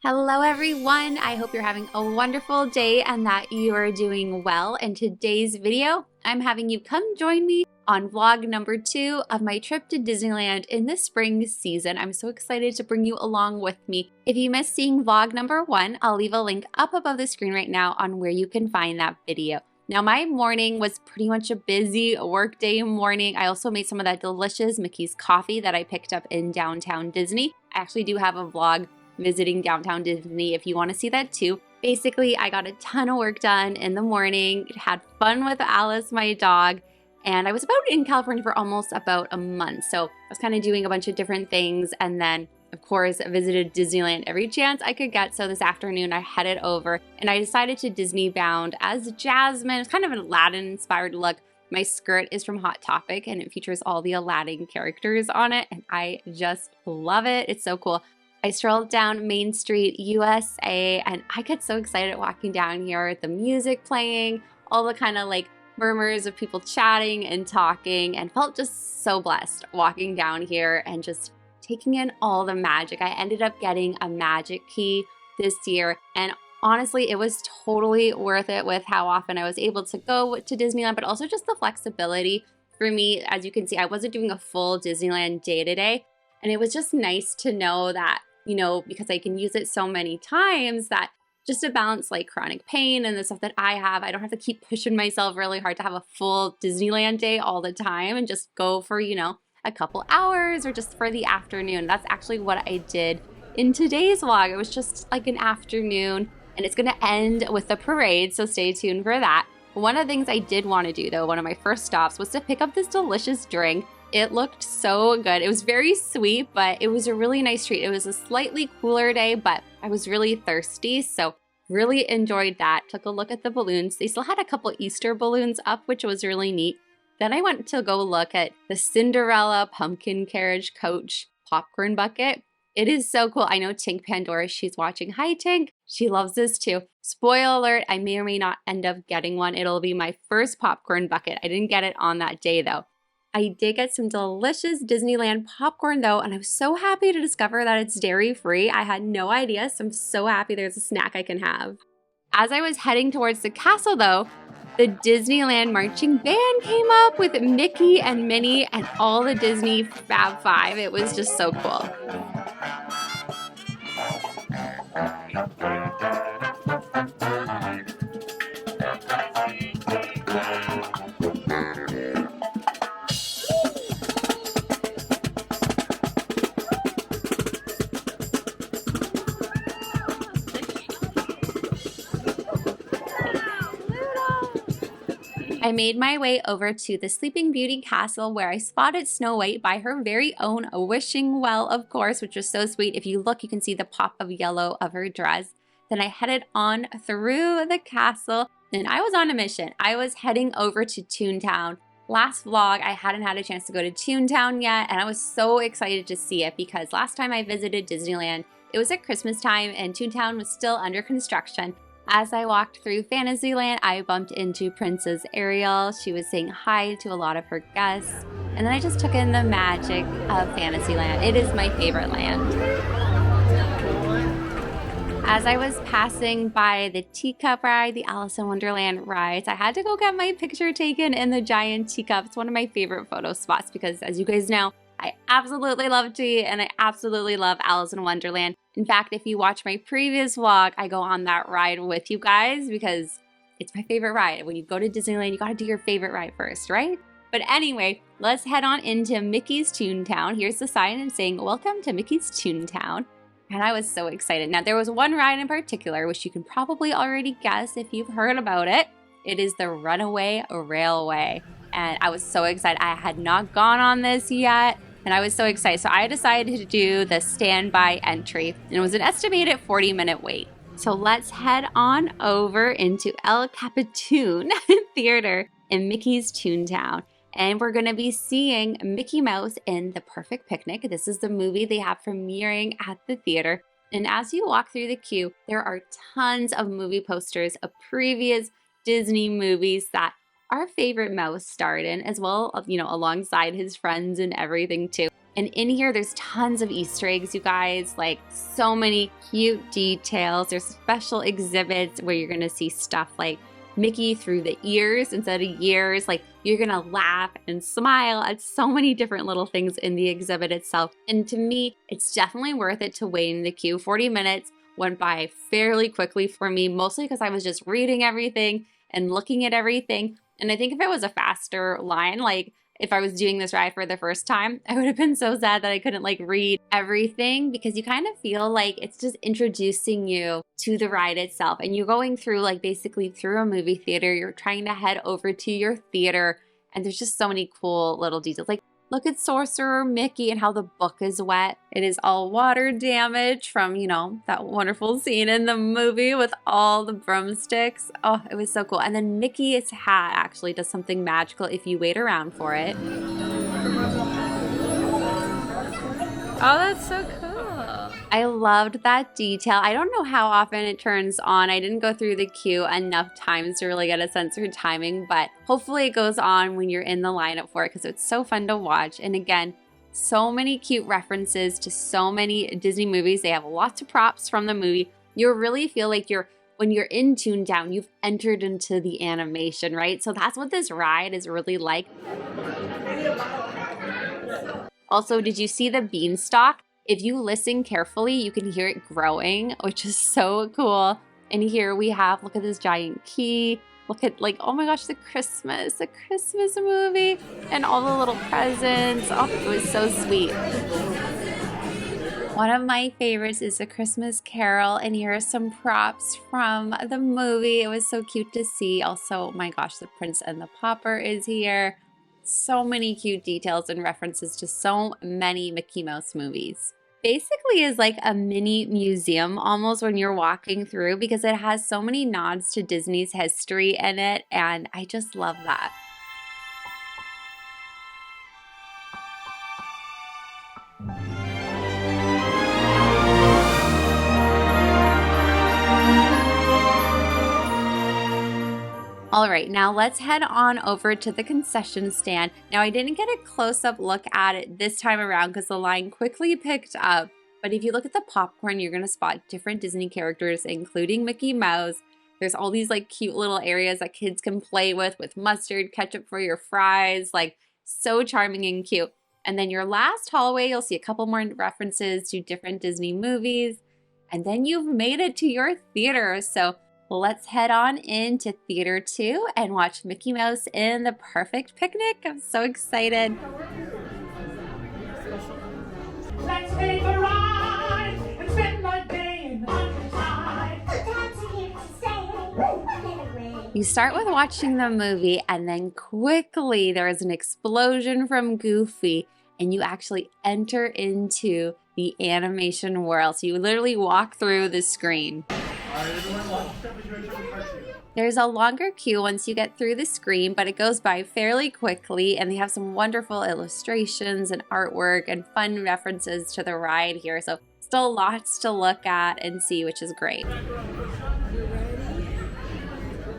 Hello everyone, I hope you're having a wonderful day and that you are doing well. In today's video, I'm having you come join me on vlog number 2 of my trip to Disneyland in the spring season. I'm so excited to bring you along with me. If you missed seeing vlog number 1, I'll leave a link up above the screen right now on where you can find that video. Now my morning was pretty much a busy workday morning. I also made some of that delicious Mickey's coffee that I picked up in downtown Disney. I actually do have a vlog visiting downtown Disney if you want to see that too. Basically, I got a ton of work done in the morning, had fun with Alice, my dog, and I was in California for almost about a month. So I was kind of doing a bunch of different things, and then of course visited Disneyland every chance I could get. So this afternoon I headed over and I decided to Disney bound as Jasmine. It's kind of an Aladdin inspired look. My skirt is from Hot Topic and it features all the Aladdin characters on it, and I just love it. It's so cool. I strolled down Main Street, USA, and I get so excited walking down here with the music playing, all the kind of like murmurs of people chatting and talking, and felt just so blessed walking down here and just taking in all the magic. I ended up getting a magic key this year, and honestly, it was totally worth it with how often I was able to go to Disneyland, but also just the flexibility for me. As you can see, I wasn't doing a full Disneyland day to day, and it was just nice to know that, you know, because I can use it so many times, that just to balance like chronic pain and the stuff that I have, I don't have to keep pushing myself really hard to have a full Disneyland day all the time and just go for, you know, a couple hours or just for the afternoon. That's actually what I did in today's vlog. It was just like an afternoon, and it's gonna end with the parade, so stay tuned for that. One of the things I did want to do though, one of my first stops, was to pick up this delicious drink. It looked so good. It was very sweet, but it was a really nice treat. It was a slightly cooler day, but I was really thirsty, so really enjoyed that. Took a look at the balloons. They still had a couple Easter balloons up, which was really neat. Then I went to go look at the Cinderella pumpkin carriage coach popcorn bucket. It is so cool. I know Tink Pandora, she's watching. Hi, Tink. She loves this too. Spoiler alert, I may or may not end up getting one. It'll be my first popcorn bucket. I didn't get it on that day though. I did get some delicious Disneyland popcorn though, and I was so happy to discover that it's dairy-free. I had no idea, so I'm so happy there's a snack I can have. As I was heading towards the castle though, the Disneyland marching band came up with Mickey and Minnie and all the Disney Fab Five. It was just so cool. I made my way over to the Sleeping Beauty Castle, where I spotted Snow White by her very own wishing well, of course, which was so sweet. If you look, you can see the pop of yellow of her dress. Then I headed on through the castle, and I was on a mission. I was heading over to Toontown. Last vlog, I hadn't had a chance to go to Toontown yet, and I was so excited to see it because last time I visited Disneyland, it was at Christmas time and Toontown was still under construction. As I walked through Fantasyland, I bumped into Princess Ariel. She was saying hi to a lot of her guests. And then I just took in the magic of Fantasyland. It is my favorite land. As I was passing by the teacup ride, the Alice in Wonderland rides, I had to go get my picture taken in the giant teacup. It's one of my favorite photo spots because, as you guys know, I absolutely love tea and I absolutely love Alice in Wonderland. In fact, if you watch my previous vlog, I go on that ride with you guys because it's my favorite ride. When you go to Disneyland, you gotta do your favorite ride first, right? But anyway, let's head on into Mickey's Toontown. Here's the sign saying, "Welcome to Mickey's Toontown." And I was so excited. Now, there was one ride in particular, which you can probably already guess if you've heard about it. It is the Runaway Railway. And I was so excited. I had not gone on this yet, and I was so excited. So I decided to do the standby entry, and it was an estimated 40-minute wait. So let's head on over into El Capitan Theater in Mickey's Toontown. And we're going to be seeing Mickey Mouse in The Perfect Picnic. This is the movie they have premiering at the theater. And as you walk through the queue, there are tons of movie posters of previous Disney movies that our favorite mouse starred in, as well, you know, alongside his friends and everything too. And in here, there's tons of Easter eggs, you guys, like so many cute details. There's special exhibits where you're gonna see stuff like Mickey through the ears instead of years. Like you're gonna laugh and smile at so many different little things in the exhibit itself. And to me, it's definitely worth it to wait in the queue. 40 minutes went by fairly quickly for me, mostly because I was just reading everything and looking at everything. And I think if it was a faster line, like if I was doing this ride for the first time, I would have been so sad that I couldn't like read everything, because you kind of feel like it's just introducing you to the ride itself. And you're going through like basically through a movie theater. You're trying to head over to your theater, and there's just so many cool little details. Like look at Sorcerer Mickey and how the book is wet. It is all water damage from, you know, that wonderful scene in the movie with all the broomsticks. Oh, it was so cool. And then Mickey's hat actually does something magical if you wait around for it. Oh, that's so cool. I loved that detail. I don't know how often it turns on. I didn't go through the queue enough times to really get a sense for timing, but hopefully it goes on when you're in the lineup for it, because it's so fun to watch. And again, so many cute references to so many Disney movies. They have lots of props from the movie. You really feel like when you're in Toontown, you've entered into the animation, right? So that's what this ride is really like. Also, did you see the beanstalk? If you listen carefully, you can hear it growing, which is so cool. And here we have, look at this giant key. Look at like, oh my gosh, the Christmas movie and all the little presents. Oh, it was so sweet. One of my favorites is A Christmas Carol, and here are some props from the movie. It was so cute to see. Also, oh my gosh, the Prince and the Pauper is here. So many cute details and references to so many Mickey Mouse movies. Basically is like a mini museum almost when you're walking through, because it has so many nods to Disney's history in it, and I just love that. All right, now let's head on over to the concession stand. Now, I didn't get a close-up look at it this time around because the line quickly picked up. But if you look at the popcorn, you're gonna spot different Disney characters, including Mickey Mouse. There's all these like cute little areas that kids can play with mustard, ketchup for your fries, like so charming and cute. And then your last hallway, you'll see a couple more references to different Disney movies. And then you've made it to your theater. So let's head on into Theater 2 and watch Mickey Mouse in the Perfect Picnic. I'm so excited. Let's take a ride and spend the day in the countryside. You start with watching the movie, and then quickly there is an explosion from Goofy, and you actually enter into the animation world. So you literally walk through the screen. There's a longer queue once you get through the screen, but it goes by fairly quickly, and they have some wonderful illustrations and artwork and fun references to the ride here. So still lots to look at and see, which is great.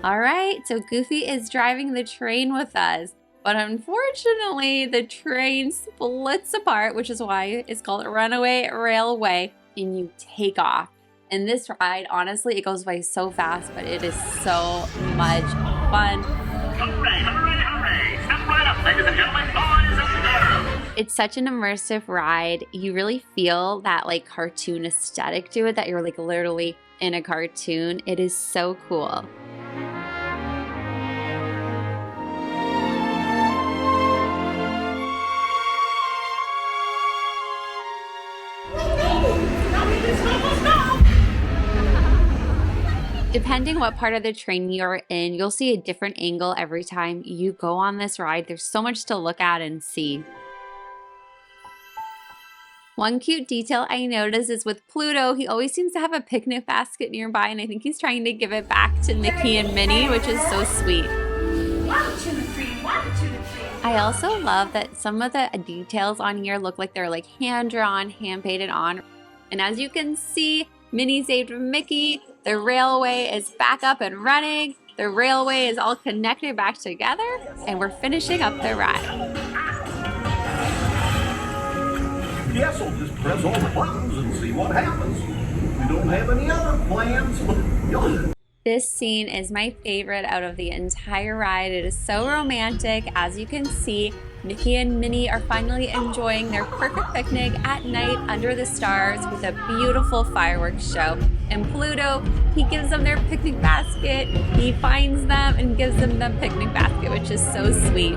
All right, so Goofy is driving the train with us, but unfortunately the train splits apart, which is why it's called Runaway Railway, and you take off. And this ride, honestly, it goes by so fast, but it is so much fun. Hooray, hooray, hooray! Step right up, ladies and gentlemen, boys and girls! It's such an immersive ride. You really feel that like cartoon aesthetic to it, that you're like literally in a cartoon. It is so cool. Depending what part of the train you're in, you'll see a different angle every time you go on this ride. There's so much to look at and see. One cute detail I noticed is with Pluto, he always seems to have a picnic basket nearby, and I think he's trying to give it back to Mickey and Minnie, which is so sweet. 1, 2, 3, 1, 2, 3. I also love that some of the details on here look like they're like hand-drawn, hand-painted on. And as you can see, Minnie saved Mickey. The railway is back up and running. The railway is all connected back together, and we're finishing up the ride. guess I'll just press all the buttons and see what happens. We don't have any other plans. This scene is my favorite out of the entire ride. It is so romantic. As you can see, Mickey and Minnie are finally enjoying their perfect picnic at night under the stars with a beautiful fireworks show. And Pluto, he gives them their picnic basket. He finds them and gives them the picnic basket, which is so sweet.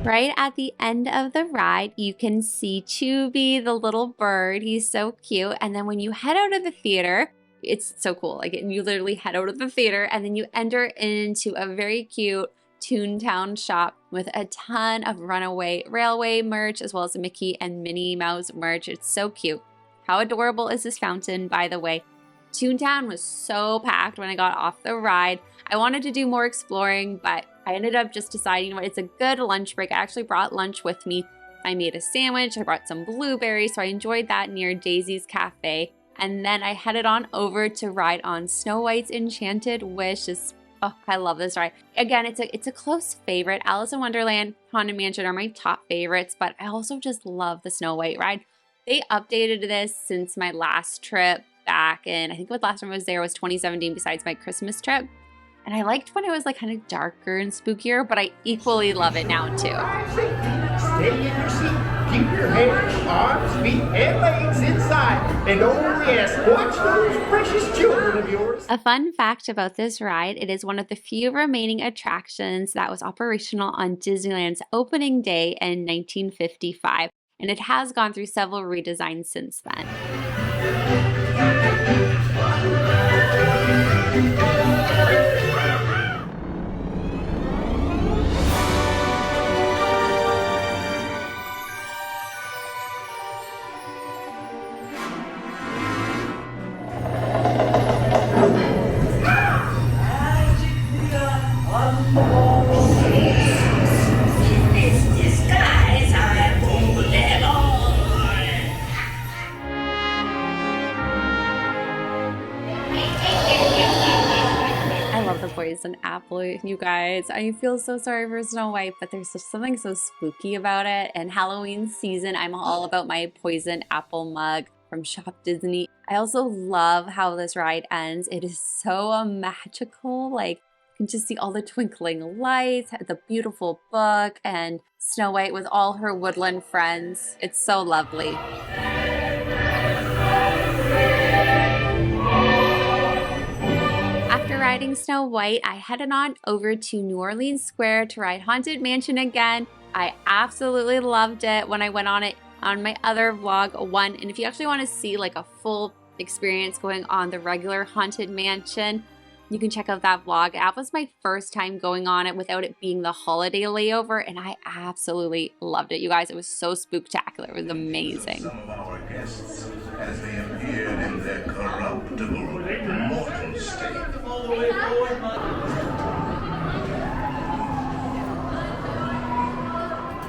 Right at the end of the ride, you can see Chubby, the little bird. He's so cute. And then when you head out of the theater, it's so cool. Like, you literally head out of the theater and then you enter into a very cute Toontown shop with a ton of Runaway Railway merch, as well as Mickey and Minnie Mouse merch. It's so cute. How adorable is this fountain, by the way? Toontown was so packed when I got off the ride. I wanted to do more exploring, but I ended up just deciding, you know what, it's a good lunch break. I actually brought lunch with me. I made a sandwich. I brought some blueberries, so I enjoyed that near Daisy's Cafe. And then I headed on over to ride on Snow White's Enchanted Wish. Oh, I love this ride. Again, it's a close favorite. Alice in Wonderland, Haunted Mansion are my top favorites, but I also just love the Snow White ride. They updated this since my last trip back in, I think what last time I was there was 2017 besides my Christmas trip. And I liked when it was like kind of darker and spookier, but I equally love it now too. Stay in your seat. Keep your hands, arms, feet, and legs inside. And only watch those precious children of yours. A fun fact about this ride, it is one of the few remaining attractions that was operational on Disneyland's opening day in 1955. And it has gone through several redesigns since then. Poison apple, you guys. I feel so sorry for Snow White, but there's just something so spooky about it. And Halloween season, I'm all about my poison apple mug from Shop Disney. I also love how this ride ends. It is so magical. Like, you can just see all the twinkling lights, the beautiful book, and Snow White with all her woodland friends. It's so lovely. After riding Snow White, I headed on over to New Orleans Square to ride Haunted Mansion again. I absolutely loved it when I went on it on my other vlog 1. And if you actually want to see like a full experience going on the regular Haunted Mansion, you can check out that vlog. That was my first time going on it without it being the holiday layover, and I absolutely loved it. You guys, it was so spooktacular. It was amazing. Some of our guests as they appeared in their corruptible mortal state.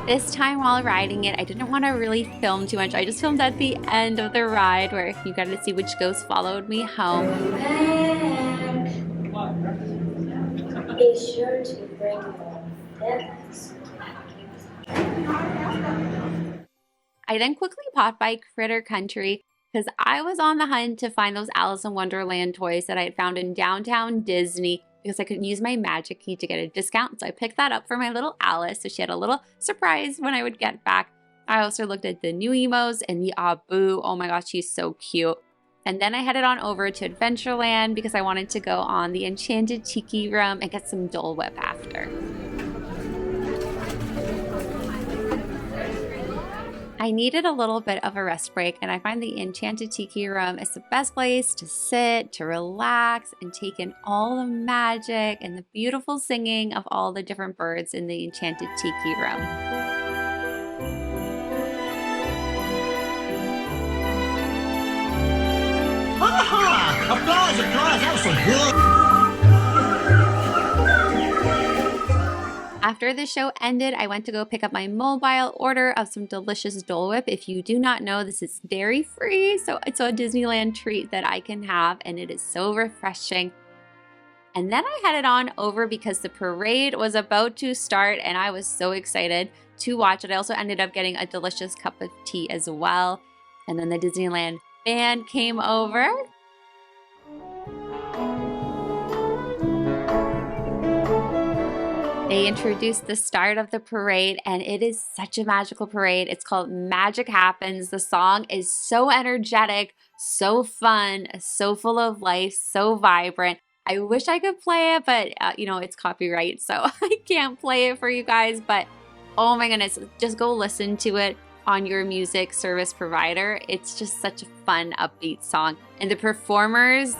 This time while riding it, I didn't want to really film too much. I just filmed at the end of the ride where you got to see which ghost followed me home. Be sure to bring your deaths. I then quickly popped by Critter Country because I was on the hunt to find those Alice in Wonderland toys that I had found in downtown Disney because I could use my magic key to get a discount. So I picked that up for my little Alice so she had a little surprise when I would get back. I also looked at the new emos and the Abu. Oh my gosh, she's so cute. And then I headed on over to Adventureland because I wanted to go on the Enchanted Tiki room and get some Dole Whip after. I needed a little bit of a rest break, and I find the Enchanted Tiki room is the best place to sit, to relax, and take in all the magic and the beautiful singing of all the different birds in the Enchanted Tiki room. Aha! Applause, applause, that was so good! After the show ended, I went to go pick up my mobile order of some delicious Dole Whip. If you do not know, this is dairy-free, so it's a Disneyland treat that I can have, and it is so refreshing. And then I headed on over because the parade was about to start and I was so excited to watch it. I also ended up getting a delicious cup of tea as well. And then the Disneyland band came over. They introduced the start of the parade, and it is such a magical parade. It's called Magic Happens. The song is so energetic, so fun, so full of life, so vibrant. I wish I could play it, but you know, it's copyright, so I can't play it for you guys. But oh my goodness, just go listen to it on your music service provider. It's just such a fun, upbeat song. And the performers,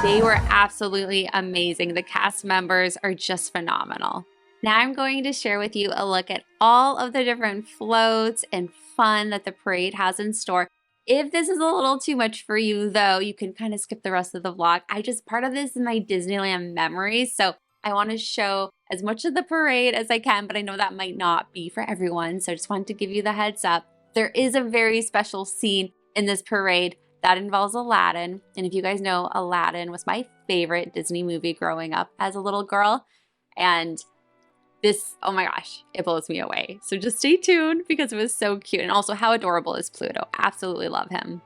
they were absolutely amazing. The cast members are just phenomenal. Now I'm going to share with you a look at all of the different floats and fun that the parade has in store. If this is a little too much for you though, you can kind of skip the rest of the vlog. Part of this in my Disneyland memories, so I want to show as much of the parade as I can, but I know that might not be for everyone, so I just wanted to give you the heads up. There is a very special scene in this parade that involves Aladdin. And if you guys know, Aladdin was my favorite Disney movie growing up as a little girl. And this, oh my gosh, it blows me away. So just stay tuned because it was so cute. And also, how adorable is Pluto? Absolutely love him.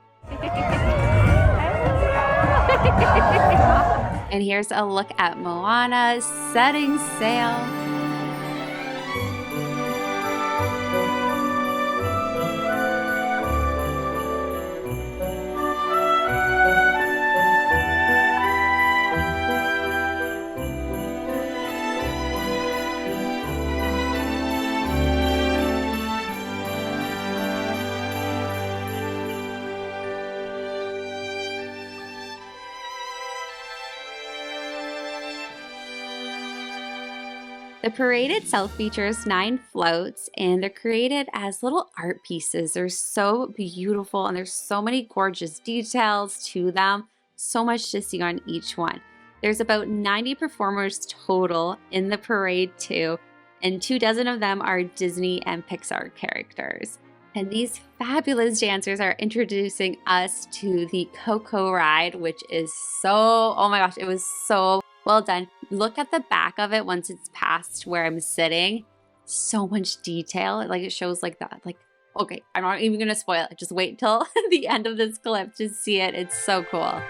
And here's a look at Moana setting sail. The parade itself features 9 floats, and they're created as little art pieces. They're so beautiful, and there's so many gorgeous details to them. So much to see on each one. There's about 90 performers total in the parade too, and 24 of them are Disney and Pixar characters. And these fabulous dancers are introducing us to the Coco ride, which is so, oh my gosh, it was so well done. Look at the back of it once it's past where I'm sitting. So much detail. Like it shows like that. Like, okay, I'm not even gonna spoil it. Just wait till the end of this clip to see it. It's so cool.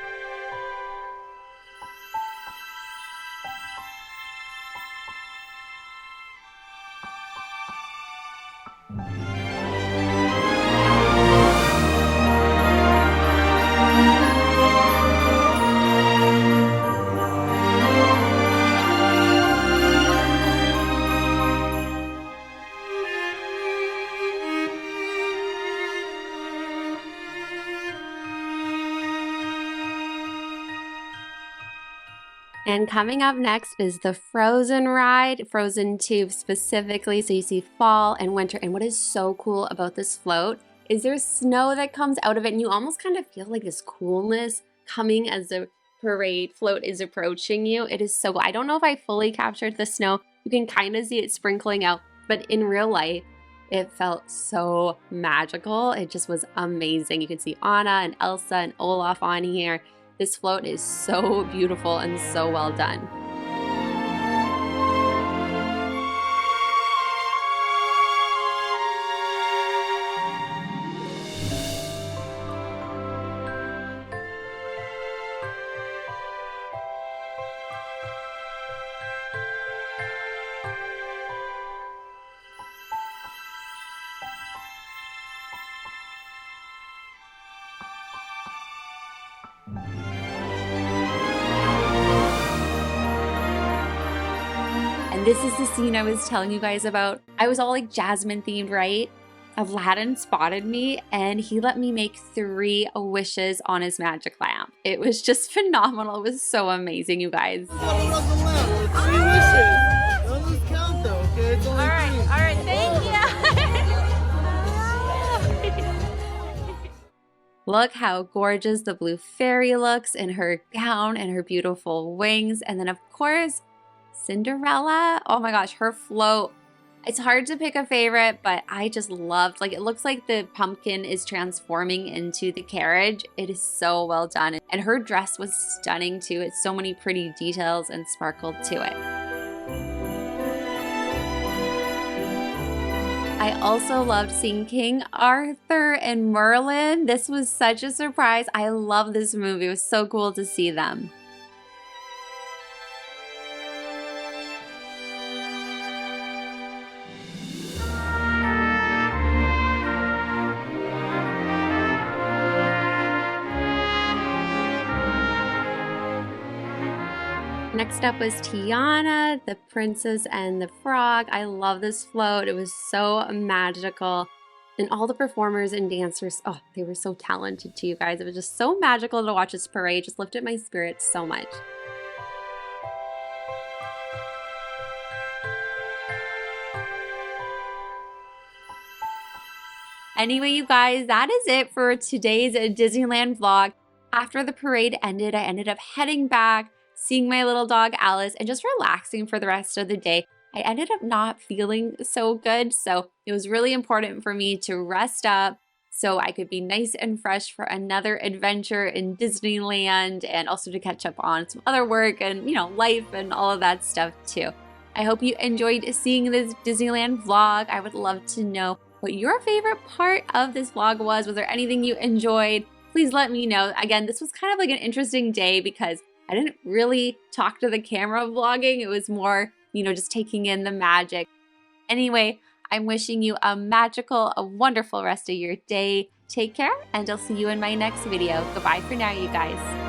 And coming up next is the Frozen ride, Frozen 2 specifically. So you see fall and winter. And what is so cool about this float is there's snow that comes out of it. And you almost kind of feel like this coolness coming as the parade float is approaching you. It is so cool. I don't know if I fully captured the snow. You can kind of see it sprinkling out. But in real life, it felt so magical. It just was amazing. You can see Anna and Elsa and Olaf on here. This float is so beautiful and so well done. And this is the scene I was telling you guys about. I was all like Jasmine themed, right? Aladdin spotted me and he let me make 3 wishes on his magic lamp. It was just phenomenal. It was so amazing, you guys. Alright, thank you. Look how gorgeous the blue fairy looks in her gown and her beautiful wings. And then of course, Cinderella. Oh my gosh, her float It's hard to pick a favorite, but I just loved, like, it looks like the pumpkin is transforming into the carriage. It is so well done. And her dress was stunning too. It's so many pretty details and sparkle to it. I also loved seeing King Arthur and Merlin. This was such a surprise. I love this movie. It was so cool to see them. Next up was Tiana, the Princess and the Frog. I love this float. It was so magical. And all the performers and dancers, oh, they were so talented too, you guys. It was just so magical to watch this parade. Just lifted my spirits so much. Anyway, you guys, that is it for today's Disneyland vlog. After the parade ended, I ended up heading back, seeing my little dog Alice, and just relaxing for the rest of the day. I ended up not feeling so good, so it was really important for me to rest up so I could be nice and fresh for another adventure in Disneyland, and also to catch up on some other work and, you know, life and all of that stuff too. I hope you enjoyed seeing this Disneyland vlog. I would love to know what your favorite part of this vlog was. Was there anything you enjoyed? Please let me know. Again, this was kind of like an interesting day because I didn't really talk to the camera vlogging. It was more, you know, just taking in the magic. Anyway, I'm wishing you a magical, a wonderful rest of your day. Take care, and I'll see you in my next video. Goodbye for now, you guys.